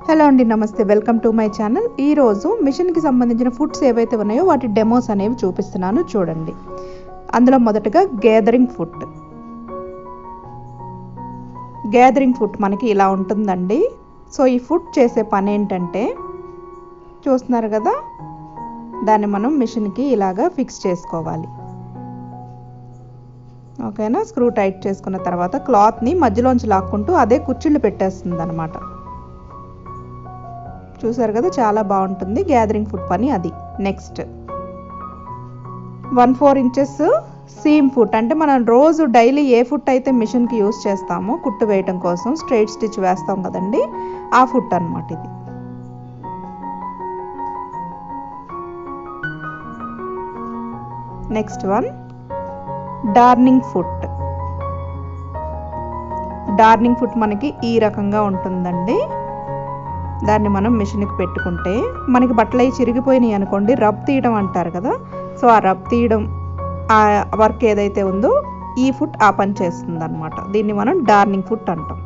Hello అండి, నమస్తే. Welcome to my channel. ఈరోజు మిషన్కి సంబంధించిన ఫుడ్స్ ఏవైతే ఉన్నాయో వాటి డెమోస్ అనేవి చూపిస్తున్నాను, చూడండి. అందులో మొదటగా గ్యాదరింగ్ ఫుడ్ మనకి ఇలా ఉంటుందండి. సో ఈ ఫుడ్ చేసే పని ఏంటంటే, చూస్తున్నారు కదా, దాన్ని మనం మిషన్కి ఇలాగా ఫిక్స్ చేసుకోవాలి. ఓకేనా. స్క్రూ టైట్ చేసుకున్న తర్వాత క్లాత్ని మధ్యలోంచి లాక్కుంటూ అదే కుర్చీలు పెట్టేస్తుంది అనమాట. చూసారు కదా, చాలా బాగుంటుంది గ్యాదరింగ్ ఫుడ్ పని అది. నెక్స్ట్ 1/4 ఇంచెస్ సీమ్ ఫుట్, అంటే మనం రోజు డైలీ ఏ ఫుట్ అయితే మిషన్కి యూస్ చేస్తామో కుట్టు వేయటం కోసం, స్ట్రైట్ స్టిచ్ వేస్తాం కదండి, ఆ ఫుట్ అన్నమాట ఇది. నెక్స్ట్ వన్ డార్నింగ్ ఫుట్ మనకి ఈ రకంగా ఉంటుందండి. దాన్ని మనం మిషన్కి పెట్టుకుంటే మనకి బట్టలు అవి చిరిగిపోయినాయి అనుకోండి, రబ్ తీయడం అంటారు కదా, సో ఆ రబ్ తీయడం ఆ వర్క్ ఏదైతే ఉందో ఈ ఫుట్ ఆ పని చేస్తుంది అనమాట. దీన్ని మనం డార్నింగ్ ఫుట్ అంటాం.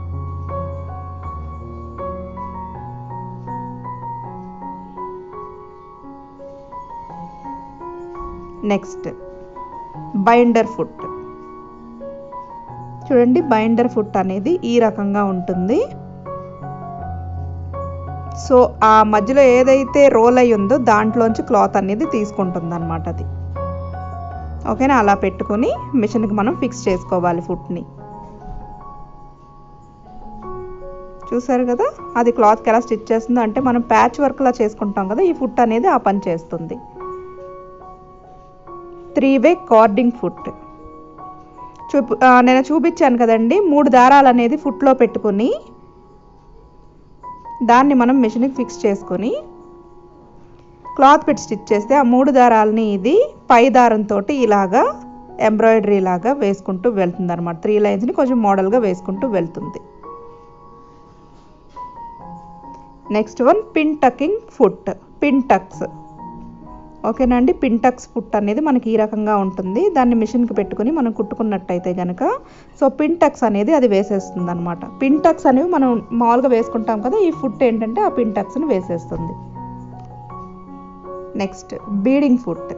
Next binder foot. చూడండి, బైండర్ ఫుట్ అనేది ఈ రకంగా ఉంటుంది. సో ఆ మధ్యలో ఏదైతే రోల్ అయి ఉందో దాంట్లోంచి క్లాత్ అనేది తీసుకుంటుంది అనమాట అది. ఓకేనా. అలా పెట్టుకొని మిషన్కి మనం ఫిక్స్ చేసుకోవాలి ఫుట్ని. చూసారు కదా, అది క్లాత్కి ఎలా స్టిచ్ చేస్తుందో, అంటే మనం ప్యాచ్ వర్క్లా చేసుకుంటాం కదా, ఈ ఫుట్ అనేది ఆ పని చేస్తుంది. 3-వే కార్డింగ్ ఫుట్. నేను చూపించాను కదండి, 3 దారాలు అనేది ఫుట్లో పెట్టుకుని దాన్ని మనం మిషన్కి ఫిక్స్ చేసుకొని క్లాత్ పెట్టి స్టిచ్ చేస్తే ఆ 3 దారాలని ఇది పై దారంతో ఇలాగా ఎంబ్రాయిడరీ లాగా వేసుకుంటూ వెళ్తుంది అనమాట. 3 లైన్స్ని కొంచెం మోడల్గా వేసుకుంటూ వెళ్తుంది. Next one pin tucks. ఓకేనా అండి. పిన్ టక్స్ ఫుట్ అనేది మనకి ఈ రకంగా ఉంటుంది. దాన్ని మిషన్కి పెట్టుకుని మనం కుట్టుకున్నట్టయితే కనుక, సో పిన్ టక్స్ అనేది అది వేసేస్తుంది అనమాట. పిన్ టక్స్ అనేవి మనం మామూలుగా వేసుకుంటాం కదా, ఈ ఫుట్ ఏంటంటే ఆ పిన్ టక్స్ని వేసేస్తుంది. Next beading foot.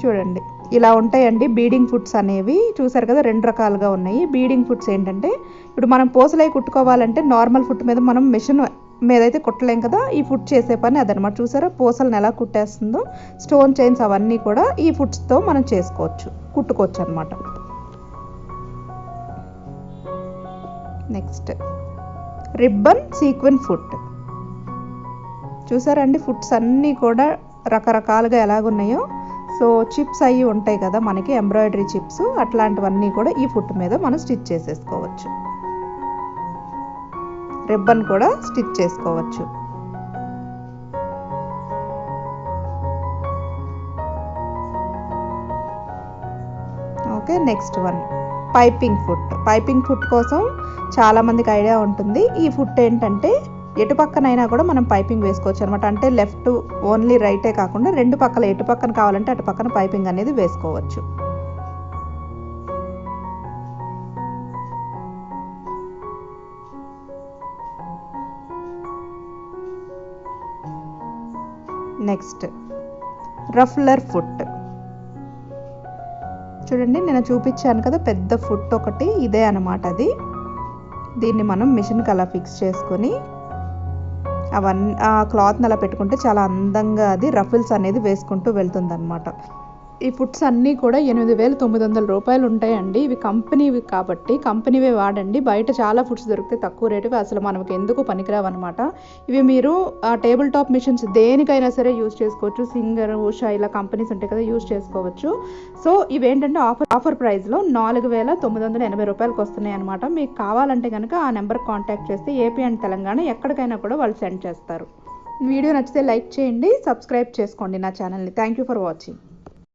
చూడండి, ఇలా ఉంటాయండి బీడింగ్ ఫుట్స్ అనేవి. చూసారు కదా, 2 రకాలుగా ఉన్నాయి. బీడింగ్ ఫుట్స్ ఏంటంటే, ఇప్పుడు మనం పూసలై కుట్టుకోవాలంటే నార్మల్ ఫుట్ మీద మనం మిషన్ మీద అయితే కుట్టలేం కదా, ఈ ఫుట్ చేసే పని అదనమాట. చూసారా, పూసలను ఎలా కుట్టేస్తుందో, స్టోన్ చైన్స్ అవన్నీ కూడా ఈ ఫుట్స్తో మనం కుట్టుకోవచ్చు అనమాట. Next ribbon sequin foot. చూసారండి, ఫుట్స్ అన్నీ కూడా రకరకాలుగా ఎలాగున్నాయో. సో చిప్స్ అవి ఉంటాయి కదా మనకి, ఎంబ్రాయిడరీ చిప్స్, అట్లాంటివన్నీ కూడా ఈ ఫుట్ మీద మనం స్టిచ్ చేసేసుకోవచ్చు. రిబ్బన్ కూడా స్టిచ్ చేసుకోవచ్చు. Okay. Next one piping foot కోసం చాలా మందికి ఐడియా ఉంటుంది. ఈ ఫుట్ ఏంటంటే ఎటు పక్కనైనా కూడా మనం పైపింగ్ వేసుకోవచ్చు అనమాట. అంటే లెఫ్ట్ ఓన్లీ రైటే కాకుండా 2 పక్కల, ఎటు పక్కన కావాలంటే అటు పక్కన పైపింగ్ అనేది వేసుకోవచ్చు. Next ruffler foot. చూడండి, నేను చూపించాను కదా పెద్ద ఫుట్ ఒకటి, ఇదే అనమాట అది. దీన్ని మనం మిషన్కి అలా ఫిక్స్ చేసుకొని అవన్నీ ఆ క్లాత్ని అలా పెట్టుకుంటే చాలా అందంగా అది రఫిల్స్ అనేది వేసుకుంటూ వెళ్తుంది అనమాట. ఈ ఫుట్స్ అన్నీ కూడా 8,900 రూపాయలు ఉంటాయండి. ఇవి కంపెనీవి కాబట్టి కంపెనీవే వాడండి. బయట చాలా ఫుట్స్ దొరికితే తక్కువ రేటువి, అసలు మనకి ఎందుకు పనికిరావు అనమాట. ఇవి మీరు టేబుల్ టాప్ మిషన్స్ దేనికైనా సరే యూజ్ చేసుకోవచ్చు. సింగర్, ఉషా ఇలా కంపెనీస్ ఉంటాయి కదా, యూజ్ చేసుకోవచ్చు. సో ఇవేంటంటే ఆఫర్ ప్రైస్లో 4,980 రూపాయలకి వస్తున్నాయి అనమాట. మీకు కావాలంటే కనుక ఆ నెంబర్కి కాంటాక్ట్ చేస్తే ఏపీ అండ్ తెలంగాణ ఎక్కడికైనా కూడా వాళ్ళు సెండ్ చేస్తారు. వీడియో నచ్చితే లైక్ చేయండి, సబ్స్క్రైబ్ చేసుకోండి నా ఛానల్ని. Thank you for watching.